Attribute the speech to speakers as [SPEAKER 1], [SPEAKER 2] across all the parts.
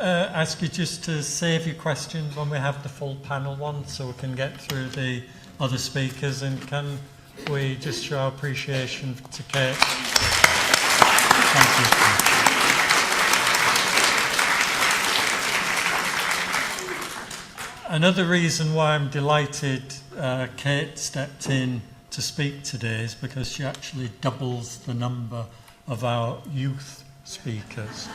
[SPEAKER 1] ask you just to save your questions when we have the full panel one, so we can get through the other speakers, and can we just show our appreciation to Kate? Thank you. Another reason why I'm delighted Kate stepped in to speak today is because she actually doubles the number of our youth speakers.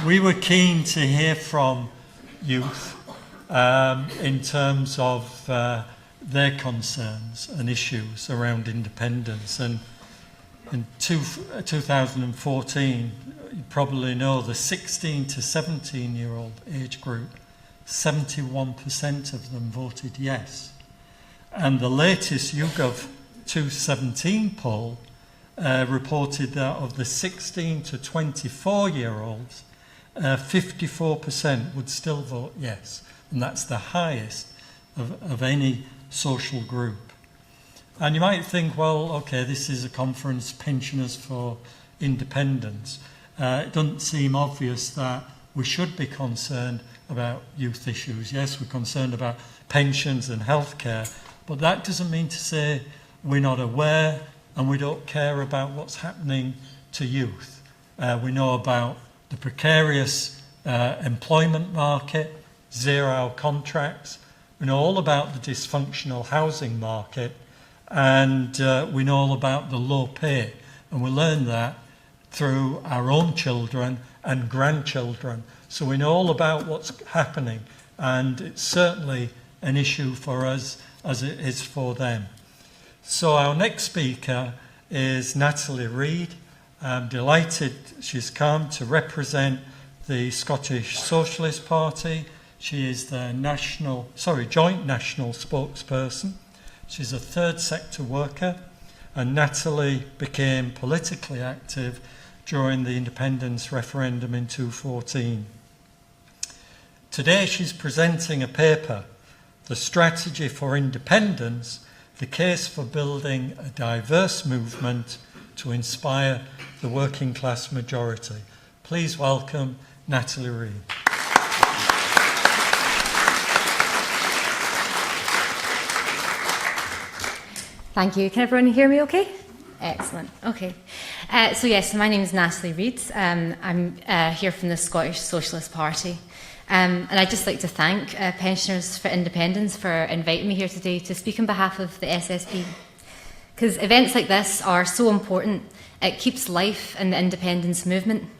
[SPEAKER 1] We were keen to hear from youth in terms of their concerns and issues around independence. And in 2014, you probably know the 16 to 17-year-old age group, 71% of them voted yes. And the latest YouGov 217 poll reported that of the 16 to 24-year-olds, 54% would still vote yes. And that's the highest of any social group. And you might think, well, okay, this is a conference, Pensioners for Independence. It doesn't seem obvious that we should be concerned about youth issues. Yes, we're concerned about pensions and healthcare, but that doesn't mean to say we're not aware and we don't care about what's happening to youth. We know about the precarious employment market, zero-hour contracts. We know all about the dysfunctional housing market, and we know all about the low pay. And we learn that through our own children and grandchildren. So we know all about what's happening, and it's certainly an issue for us as it is for them. So our next speaker is Natalie Reid. I'm delighted she's come to represent the Scottish Socialist Party. She is the joint national spokesperson. She's a third sector worker, and Natalie became politically active during the independence referendum in 2014. Today she's presenting a paper, The Strategy for Independence, the case for building a diverse movement to inspire the working class majority. Please welcome Natalie Reid.
[SPEAKER 2] Thank you. Can everyone hear me okay? Excellent. Okay. So yes, my name is Natalie Reid. I'm here from the Scottish Socialist Party. And I'd just like to thank Pensioners for Independence for inviting me here today to speak on behalf of the SSP. Because events like this are so important. It keeps life in the independence movement.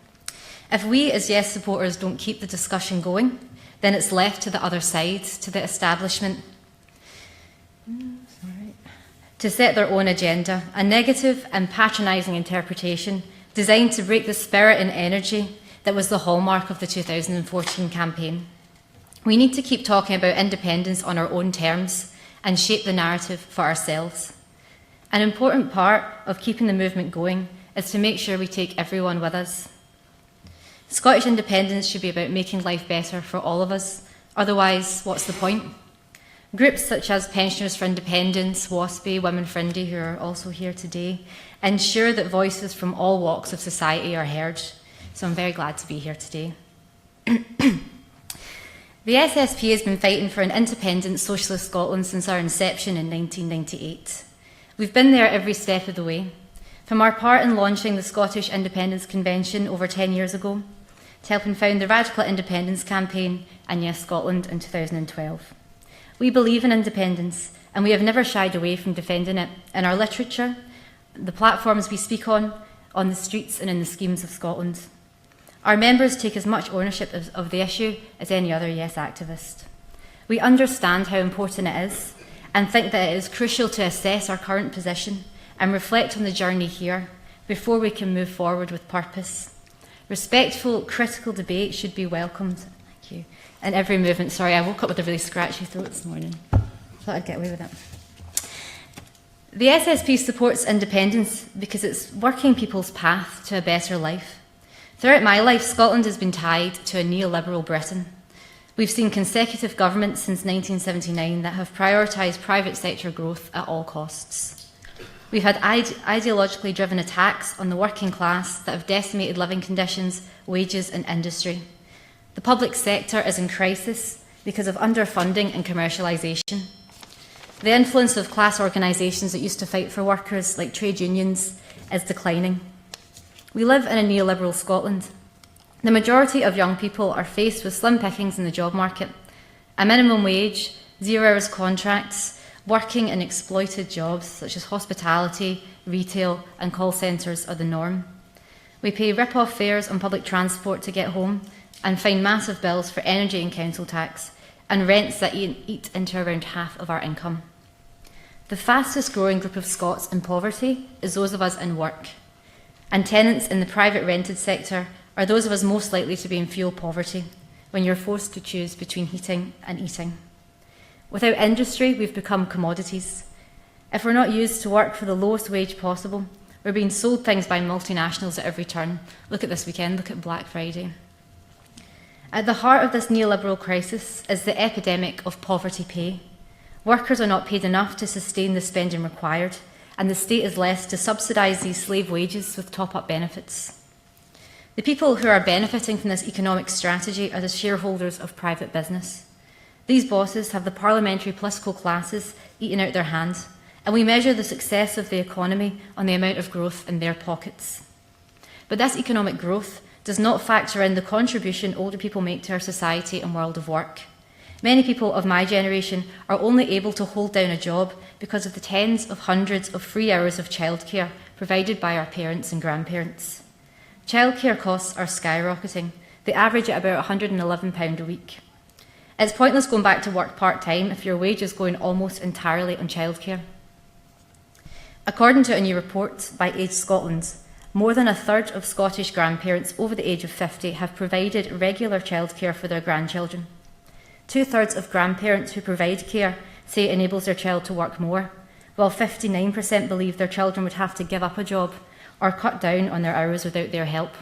[SPEAKER 2] If we as Yes supporters don't keep the discussion going, then it's left to the other side, to the establishment, to set their own agenda, a negative and patronising interpretation designed to break the spirit and energy that was the hallmark of the 2014 campaign. We need to keep talking about independence on our own terms and shape the narrative for ourselves. An important part of keeping the movement going is to make sure we take everyone with us. Scottish independence should be about making life better for all of us, otherwise what's the point? Groups such as Pensioners for Independence, WASPI, Women for Indy, who are also here today, ensure that voices from all walks of society are heard. So I'm very glad to be here today. The SSP has been fighting for an independent socialist Scotland since our inception in 1998. We've been there every step of the way, from our part in launching the Scottish Independence Convention over 10 years ago, to helping found the Radical Independence Campaign and Yes Scotland in 2012. We believe in independence, and we have never shied away from defending it in our literature, the platforms we speak on the streets and in the schemes of Scotland. Our members take as much ownership of the issue as any other Yes activist. We understand how important it is and think that it is crucial to assess our current position and reflect on the journey here before we can move forward with purpose. Respectful, critical debate should be welcomed. Thank you. In every movement. Sorry, I woke up with a really scratchy throat this morning. Thought I'd get away with it. The SSP supports independence because it's working people's path to a better life. Throughout my life, Scotland has been tied to a neoliberal Britain. We've seen consecutive governments since 1979 that have prioritised private sector growth at all costs. We've had ideologically driven attacks on the working class that have decimated living conditions, wages and industry. The public sector is in crisis because of underfunding and commercialisation. The influence of class organisations that used to fight for workers, like trade unions, is declining. We live in a neoliberal Scotland. The majority of young people are faced with slim pickings in the job market. A minimum wage, 0 hours contracts, working in exploited jobs such as hospitality, retail and call centres are the norm. We pay rip-off fares on public transport to get home and find massive bills for energy and council tax and rents that eat into around half of our income. The fastest growing group of Scots in poverty is those of us in work, and tenants in the private rented sector are those of us most likely to be in fuel poverty when you're forced to choose between heating and eating. Without industry, we've become commodities. If we're not used to work for the lowest wage possible, we're being sold things by multinationals at every turn. Look at this weekend, look at Black Friday. At the heart of this neoliberal crisis is the epidemic of poverty pay. Workers are not paid enough to sustain the spending required, and the state is left to subsidise these slave wages with top-up benefits. The people who are benefiting from this economic strategy are the shareholders of private business. These bosses have the parliamentary political classes eating out their hands, and we measure the success of the economy on the amount of growth in their pockets. But this economic growth does not factor in the contribution older people make to our society and world of work. Many people of my generation are only able to hold down a job because of the tens of hundreds of free hours of childcare provided by our parents and grandparents. Childcare costs are skyrocketing. They average at about £111 a week. It's pointless going back to work part-time if your wage is going almost entirely on childcare. According to a new report by Age Scotland, more than a third of Scottish grandparents over the age of 50 have provided regular childcare for their grandchildren. 2/3 of grandparents who provide care say it enables their child to work more, while 59% believe their children would have to give up a job or cut down on their hours without their help.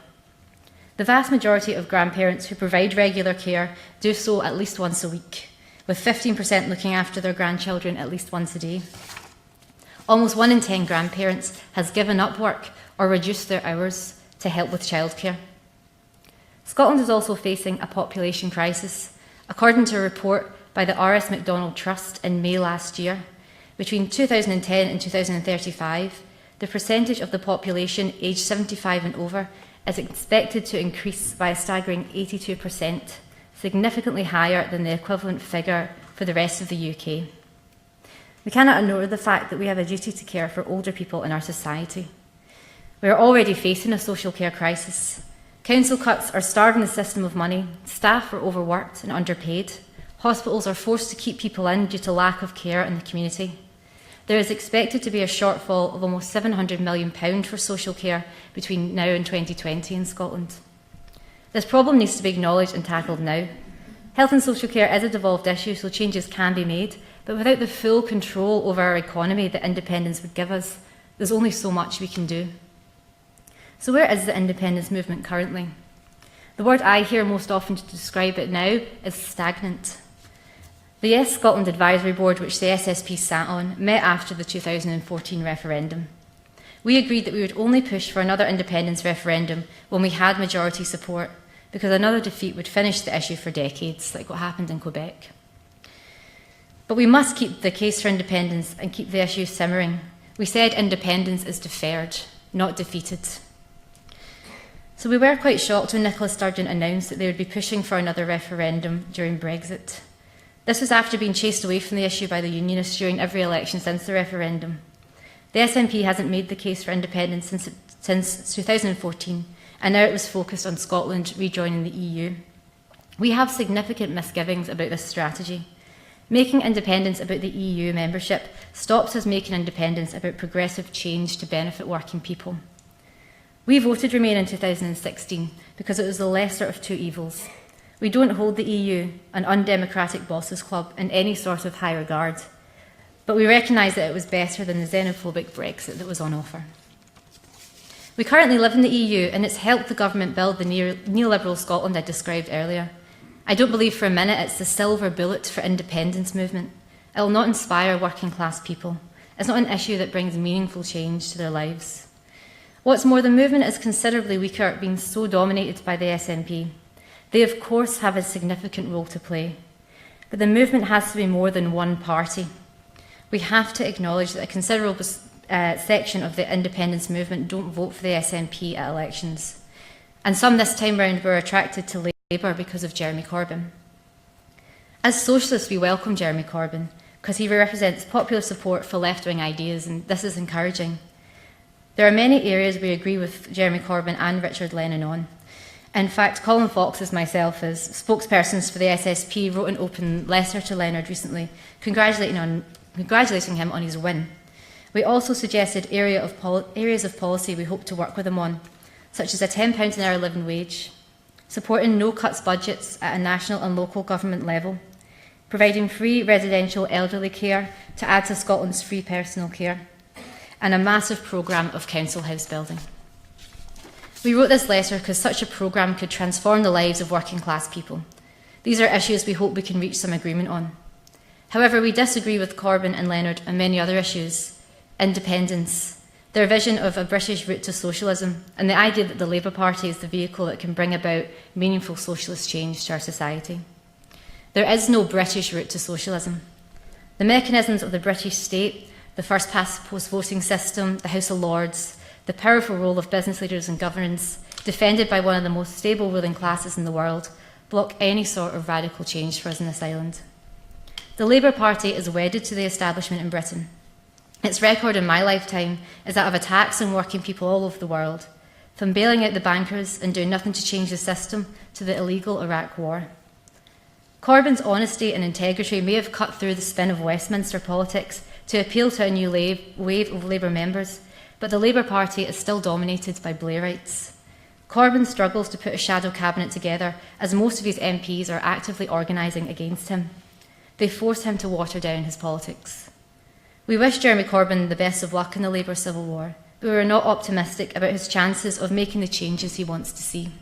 [SPEAKER 2] The vast majority of grandparents who provide regular care do so at least once a week, with 15% looking after their grandchildren at least once a day. Almost 1 in 10 grandparents has given up work or reduced their hours to help with childcare. Scotland is also facing a population crisis. According to a report by the R.S. MacDonald Trust in May last year, between 2010 and 2035, the percentage of the population aged 75 and over is expected to increase by a staggering 82%, significantly higher than the equivalent figure for the rest of the UK. We cannot ignore the fact that we have a duty to care for older people in our society. We are already facing a social care crisis. Council cuts are starving the system of money, staff are overworked and underpaid, hospitals are forced to keep people in due to lack of care in the community. There is expected to be a shortfall of almost £700 million for social care between now and 2020 in Scotland. This problem needs to be acknowledged and tackled now. Health and social care is a devolved issue, so changes can be made, but without the full control over our economy that independence would give us, there's only so much we can do. So where is the independence movement currently? The word I hear most often to describe it now is stagnant. The Yes Scotland Advisory Board, which the SSP sat on, met after the 2014 referendum. We agreed that we would only push for another independence referendum when we had majority support, because another defeat would finish the issue for decades, like what happened in Quebec. But we must keep the case for independence and keep the issue simmering. We said independence is deferred, not defeated. So we were quite shocked when Nicola Sturgeon announced that they would be pushing for another referendum during Brexit. This was after being chased away from the issue by the Unionists during every election since the referendum. The SNP hasn't made the case for independence since 2014, and now it was focused on Scotland rejoining the EU. We have significant misgivings about this strategy. Making independence about the EU membership stops us making independence about progressive change to benefit working people. We voted Remain in 2016 because it was the lesser of two evils. We don't hold the EU, an undemocratic bosses club, in any sort of high regard, but we recognise that it was better than the xenophobic Brexit that was on offer. We currently live in the EU, and it's helped the government build the neoliberal Scotland I described earlier. I don't believe for a minute it's the silver bullet for independence movement. It will not inspire working class people. It's not an issue that brings meaningful change to their lives. What's more, the movement is considerably weaker, being so dominated by the SNP. They, of course, have a significant role to play. But the movement has to be more than one party. We have to acknowledge that a considerable section of the independence movement don't vote for the SNP at elections. And some this time round were attracted to Labour because of Jeremy Corbyn. As socialists, we welcome Jeremy Corbyn because he represents popular support for left-wing ideas, and this is encouraging. There are many areas we agree with Jeremy Corbyn and Richard Lennon on. In fact, Colin Fox, as myself, as spokespersons for the SSP, wrote an open letter to Leonard recently, congratulating him on his win. We also suggested areas of policy we hope to work with him on, such as a £10 an hour living wage, supporting no-cuts budgets at a national and local government level, providing free residential elderly care to add to Scotland's free personal care, and a massive programme of council house building. We wrote this letter because such a programme could transform the lives of working class people. These are issues we hope we can reach some agreement on. However, we disagree with Corbyn and Leonard on many other issues: independence, their vision of a British route to socialism, and the idea that the Labour Party is the vehicle that can bring about meaningful socialist change to our society. There is no British route to socialism. The mechanisms of the British state, the first past post voting system, the House of Lords, the powerful role of business leaders in governance, defended by one of the most stable ruling classes in the world, block any sort of radical change for us in this island. The Labour Party is wedded to the establishment in Britain. Its record in my lifetime is that of attacks on working people all over the world, from bailing out the bankers and doing nothing to change the system to the illegal Iraq War. Corbyn's honesty and integrity may have cut through the spin of Westminster politics to appeal to a new wave of Labour members, but the Labour Party is still dominated by Blairites. Corbyn struggles to put a shadow cabinet together, as most of his MPs are actively organising against him. They force him to water down his politics. We wish Jeremy Corbyn the best of luck in the Labour Civil War, but we are not optimistic about his chances of making the changes he wants to see.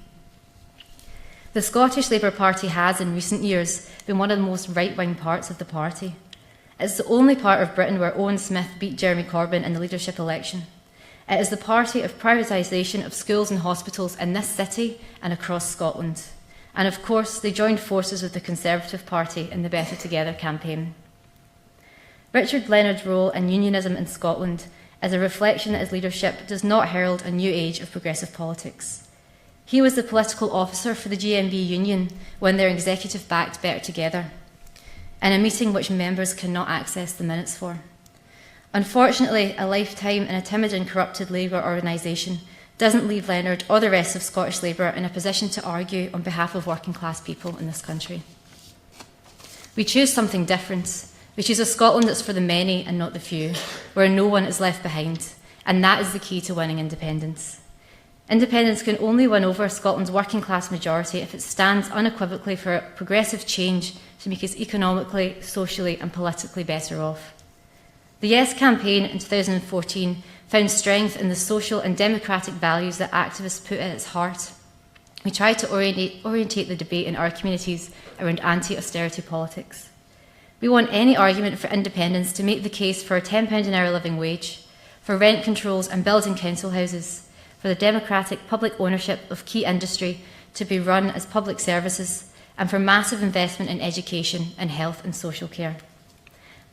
[SPEAKER 2] The Scottish Labour Party has, in recent years, been one of the most right-wing parts of the party. It's the only part of Britain where Owen Smith beat Jeremy Corbyn in the leadership election. It is the party of privatisation of schools and hospitals in this city and across Scotland. And of course, they joined forces with the Conservative Party in the Better Together campaign. Richard Leonard's role in unionism in Scotland is a reflection that his leadership does not herald a new age of progressive politics. He was the political officer for the GMB Union when their executive backed Better Together, in a meeting which members cannot access the minutes for. Unfortunately, a lifetime in a timid and corrupted Labour organisation doesn't leave Leonard or the rest of Scottish Labour in a position to argue on behalf of working class people in this country. We choose something different. We choose a Scotland that's for the many and not the few, where no one is left behind, and that is the key to winning independence. Independence can only win over Scotland's working class majority if it stands unequivocally for progressive change to make us economically, socially and politically better off. The Yes campaign in 2014 found strength in the social and democratic values that activists put at its heart. We tried to orientate the debate in our communities around anti-austerity politics. We want any argument for independence to make the case for a £10 an hour living wage, for rent controls and building council houses, for the democratic public ownership of key industry to be run as public services, and for massive investment in education and health and social care.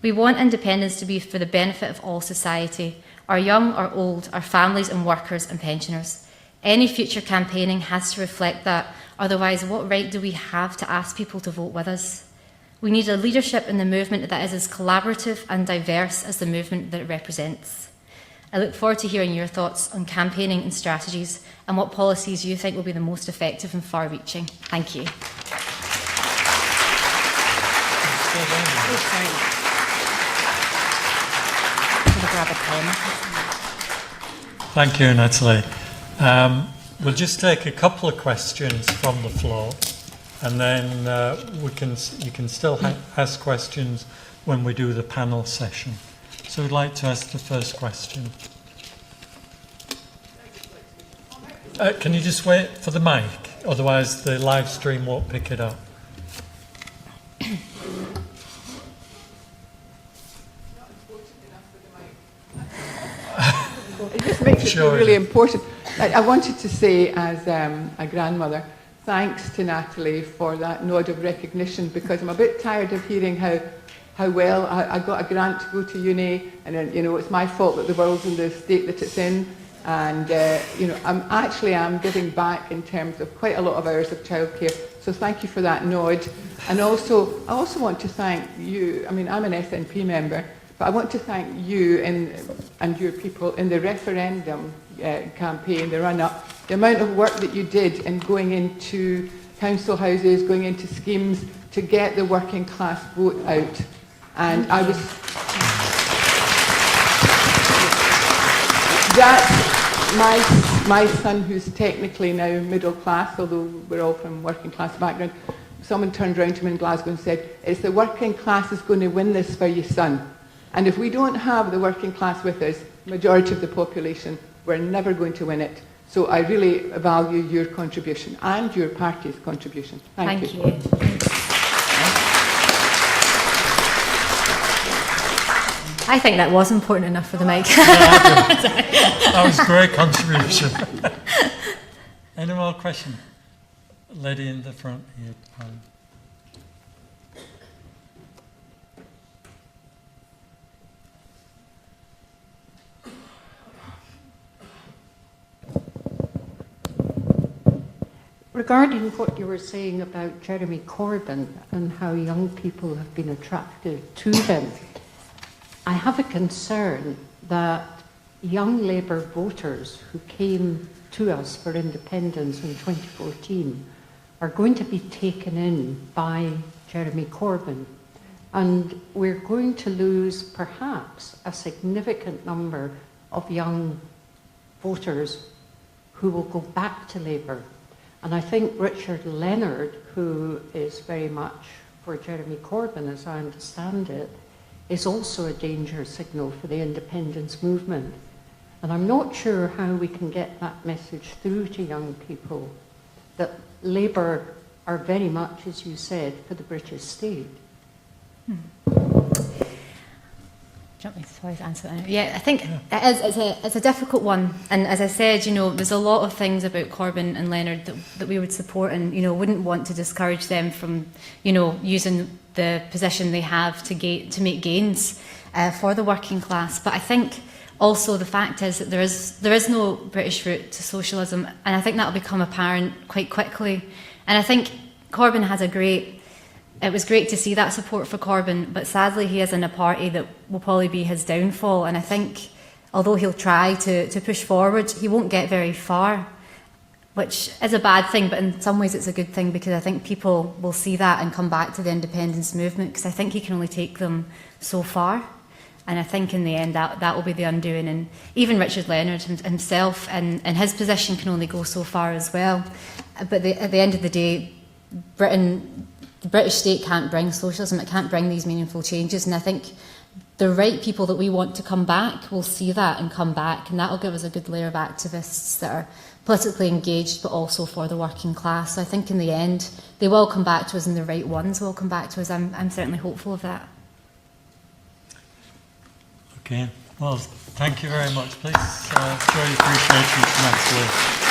[SPEAKER 2] We want independence to be for the benefit of all society, our young, our old, our families and workers and pensioners. Any future campaigning has to reflect that, otherwise what right do we have to ask people to vote with us? We need a leadership in the movement that is as collaborative and diverse as the movement that it represents. I look forward to hearing your thoughts on campaigning and strategies and what policies you think will be the most effective and far-reaching. Thank you.
[SPEAKER 1] Thank you, Natalie. We'll just take a couple of questions from the floor, and then you can still ask questions when we do the panel session. So I'd like to ask the first question. Can you just wait for the mic? Otherwise the live stream won't pick it up. sure
[SPEAKER 3] really important. I wanted to say, as a grandmother, thanks to Natalie for that nod of recognition, because I'm a bit tired of hearing how well I got a grant to go to uni, and then, it's my fault that the world's in the state that it's in. And I'm giving back in terms of quite a lot of hours of childcare. So thank you for that nod. And also, I also want to thank you. I mean, I'm an SNP member, but I want to thank you and your people in the referendum campaign, the run-up, the amount of work that you did in going into council houses, going into schemes to get the working class vote out. And I was... That's my son, who's technically now middle class, although we're all from working class background. Someone turned around to me in Glasgow and said, "It's the working class is going to win this for your son." And if we don't have the working class with us, majority of the population, we're never going to win it. So I really value your contribution and your party's contribution. Thank you.
[SPEAKER 2] I think that was important enough for the mic.
[SPEAKER 1] That was a great contribution. Any more questions? Lady in the front here.
[SPEAKER 4] Regarding what you were saying about Jeremy Corbyn and how young people have been attracted to him, I have a concern that young Labour voters who came to us for independence in 2014 are going to be taken in by Jeremy Corbyn, and we're going to lose perhaps a significant number of young voters who will go back to Labour. And I think Richard Leonard, who is very much for Jeremy Corbyn, as I understand it, is also a danger signal for the independence movement. And I'm not sure how we can get that message through to young people that Labour are very much, as you said, for the British state.
[SPEAKER 2] Do you want me to answer that? Yeah, I think it's a difficult one. And as I said, there's a lot of things about Corbyn and Leonard that we would support and, wouldn't want to discourage them from, using the position they have to make gains for the working class. But I think also the fact is that there is no British route to socialism, and I think that will become apparent quite quickly. And I think Corbyn has it was great to see that support for Corbyn, but sadly he is in a party that will probably be his downfall. And I think although he'll try to push forward, he won't get very far, which is a bad thing, but in some ways it's a good thing, because I think people will see that and come back to the independence movement, because I think he can only take them so far. And I think in the end that will be the undoing. And even Richard Leonard himself and his position can only go so far as well. But at the end of the day, the British state can't bring socialism, it can't bring these meaningful changes. And I think the right people that we want to come back will see that and come back, and that will give us a good layer of activists that are politically engaged but also for the working class. So I think in the end they will come back to us, and the right ones will come back to us. I'm certainly hopeful of that.
[SPEAKER 1] Okay, well, thank you very much. Please, it's very appreciated, Natalie.